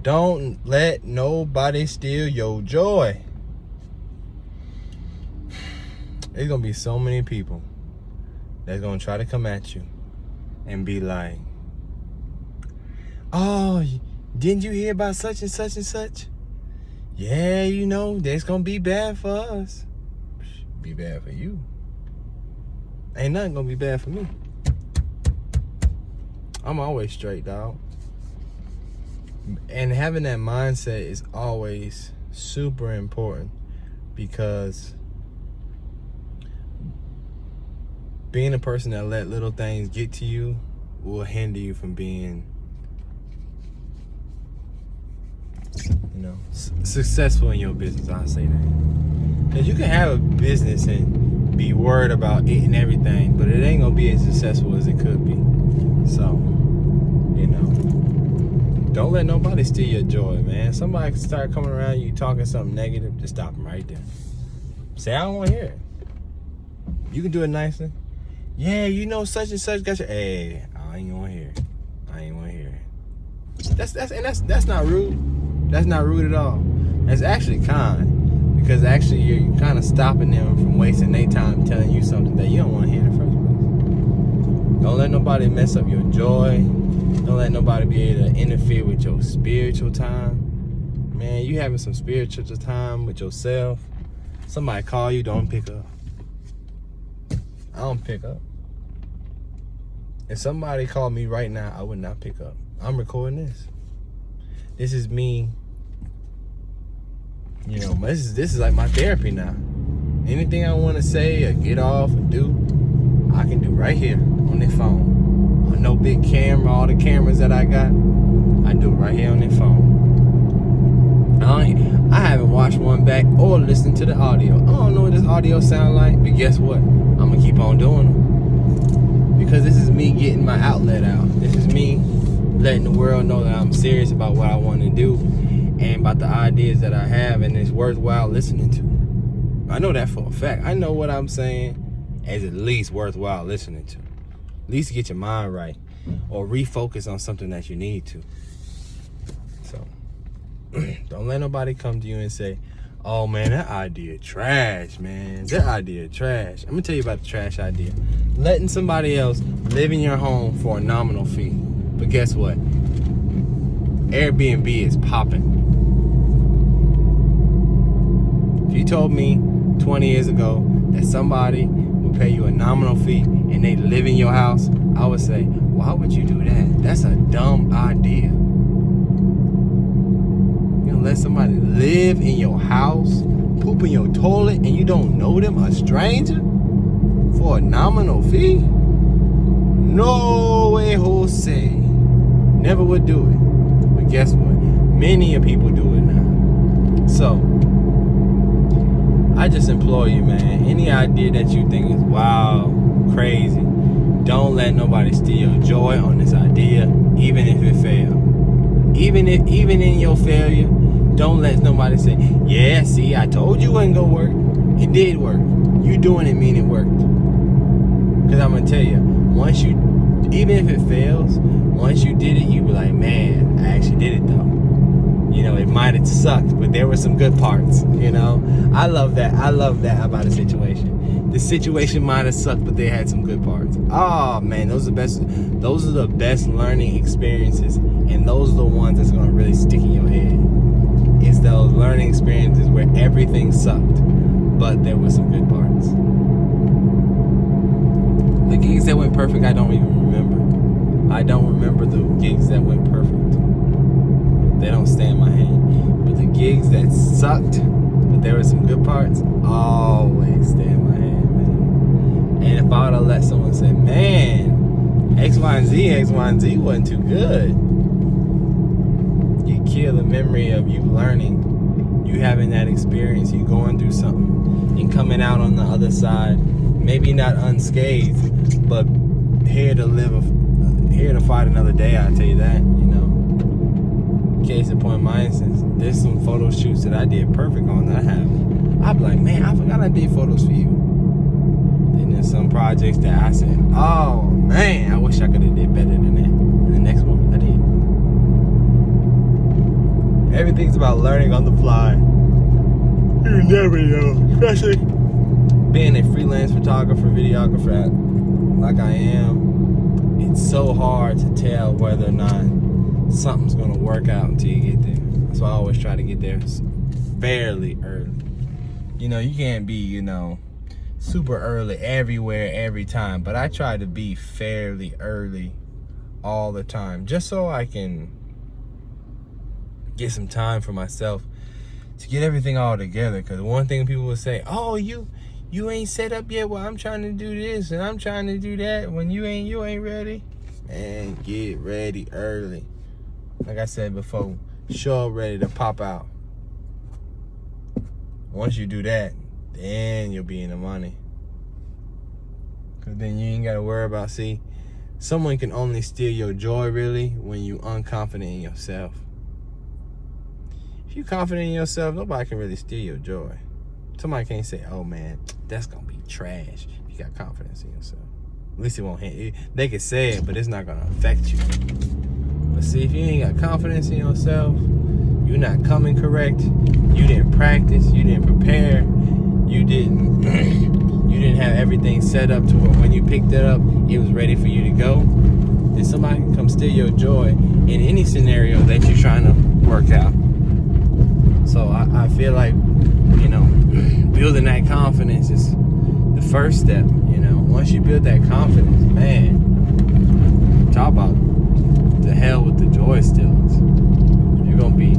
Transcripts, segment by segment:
Don't let nobody steal your joy. There's gonna be so many people that's gonna try to come at you and be like, oh, didn't you hear about such and such and such? Yeah, you know, that's gonna be bad for us. Be bad for you. Ain't nothing gonna be bad for me. I'm always straight, dog. And having that mindset is always super important, because being a person that let little things get to you will hinder you from being, you know, successful in your business. I'll say that. Because you can have a business and be worried about it and everything, but it ain't gonna be as successful as it could be. So, you know, don't let nobody steal your joy, man. Somebody start coming around you talking something negative, just stop them right there. Say, I don't want to hear it. You can do it nicely. Yeah, you know, such and such got your. Hey, I ain't gonna hear it. I ain't gonna hear it. That's not rude. That's not rude at all. That's actually kind, because actually you're kind of stopping them from wasting their time telling you something that you don't want to hear in the first place. Don't let nobody mess up your joy. Don't let nobody be able to interfere with your spiritual time. Man, you having some spiritual time with yourself. Somebody call you, don't pick up. I don't pick up. If somebody called me right now, I would not pick up. I'm recording this. This is me. You know, this is like my therapy now. Anything I want to say or get off or do, I can do right here on their phone. On no big camera, all the cameras that I got, I do it right here on their phone. I haven't watched one back or listened to the audio. I don't know what this audio sound like, but guess what? I'm gonna keep on doing them, because this is me getting my outlet out. This is me letting the world know that I'm serious about what I want to do and about the ideas that I have, and it's worthwhile listening to. I know that for a fact. I know what I'm saying is at least worthwhile listening to. At least get your mind right, or refocus on something that you need to. So don't let nobody come to you and say, oh man, that idea trash, man. That idea trash. I'm gonna tell you about the trash idea. Letting somebody else live in your home for a nominal fee. But guess what? Airbnb is popping. If you told me 20 years ago that somebody would pay you a nominal fee and they live in your house, I would say, why would you do that? That's a dumb idea. Let somebody live in your house, poop in your toilet, and you don't know them, a stranger, for a nominal fee? No way, Jose. Never would do it. But guess what? Many people do it now. So, I just implore you, man, any idea that you think is wild, crazy, don't let nobody steal your joy on this idea, even if it fails. Even in your failure, don't let nobody say, yeah, see, I told you it wasn't gonna work. It did work. You doing it mean it worked. Because I'm gonna tell you, once you, even if it fails, once you did it, you be like, man, I actually did it though. You know, it might have sucked, but there were some good parts, you know? I love that about a situation. The situation might have sucked, but they had some good parts. Oh man, those are the best learning experiences, and those are the ones that's gonna really stick in your head. It's those learning experiences where everything sucked, but there were some good parts. The gigs that went perfect, I don't even remember. I don't remember the gigs that went perfect. They don't stay in my head. But the gigs that sucked, but there were some good parts, always stay in my head, man. And if I would have let someone say, man, X, Y, and Z wasn't too good, you kill the memory of you learning, you having that experience, you going through something, and coming out on the other side, maybe not unscathed, but here to fight another day, I'll tell you that, you know. Case in point, my instance, there's some photo shoots that I did perfect on that I have. I'd be like, man, I forgot I did photos for you. Then there's some projects that I said, oh man, I wish I could have did better than that. And the next one, I did. everything's about learning on the fly. You never know, especially being a freelance photographer, videographer, like I am. It's so hard to tell whether or not something's gonna work out until you get there. So I always try to get there fairly early. You know, you can't be, you know, super early everywhere, every time. But I try to be fairly early all the time, just so I can get some time for myself to get everything all together. Because one thing people will say, oh, you ain't set up yet. Well, I'm trying to do this and I'm trying to do that. When you ain't ready. Man, get ready early. Like I said before, show up ready to pop out. Once you do that, then you'll be in the money. Because then you ain't got to worry about, see, someone can only steal your joy, really, when you unconfident in yourself. If you confident in yourself, nobody can really steal your joy. Somebody can't say, oh, man, that's going to be trash if you got confidence in yourself. At least it won't hit. They can say it, but it's not going to affect you. But see, if you ain't got confidence in yourself, you're not coming correct, you didn't practice, you didn't prepare, you didn't have everything set up to where when you picked it up, it was ready for you to go, then somebody can come steal your joy in any scenario that you're trying to work out. So I feel like, you know, building that confidence is the first step, you know. Once you build that confidence, man, talk about the hell with the joy stealers. You're going to be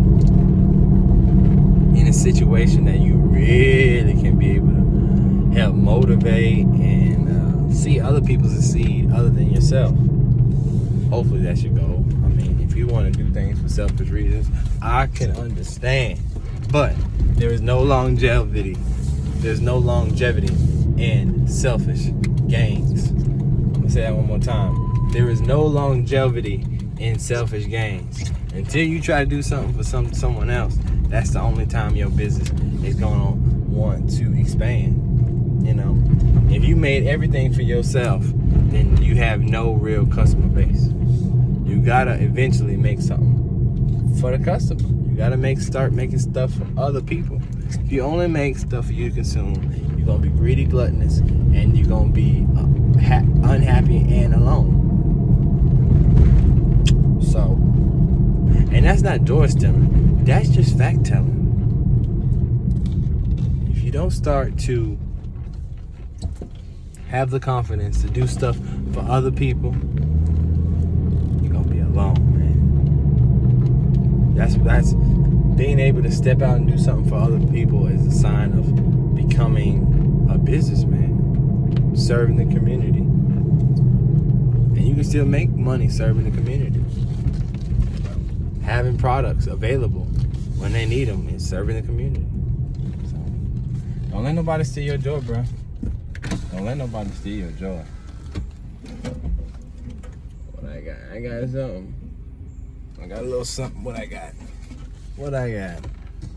in a situation that you really can be able to help motivate and see other people succeed other than yourself. Hopefully that's your goal. I mean, if you want to do things for selfish reasons, I can understand. But there is no longevity. There's no longevity in selfish gains. I'm going to say that one more time. There is no longevity in selfish gains. Until you try to do something for someone else, that's the only time your business is going to want to expand. You know, if you made everything for yourself, then you have no real customer base. You gotta eventually make something for the customer. You gotta start making stuff for other people. If you only make stuff for you to consume, you're gonna be greedy, gluttonous, and you're gonna be unhappy and alone. So, and that's not joy stealing. That's just fact telling. If you don't start to have the confidence to do stuff for other people, you're gonna be alone, man. That's being able to step out and do something for other people is a sign of becoming a businessman, serving the community. And you can still make money serving the community. Having products available when they need them is serving the community. So, don't let nobody steal your joy, bro. Don't let nobody steal your joy. What I got something. I got a little something. What I got?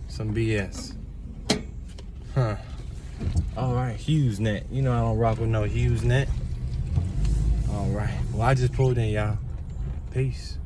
Some BS. Huh. Alright, HughesNet. You know I don't rock with no HughesNet. Alright. Well, I just pulled in, y'all. Peace.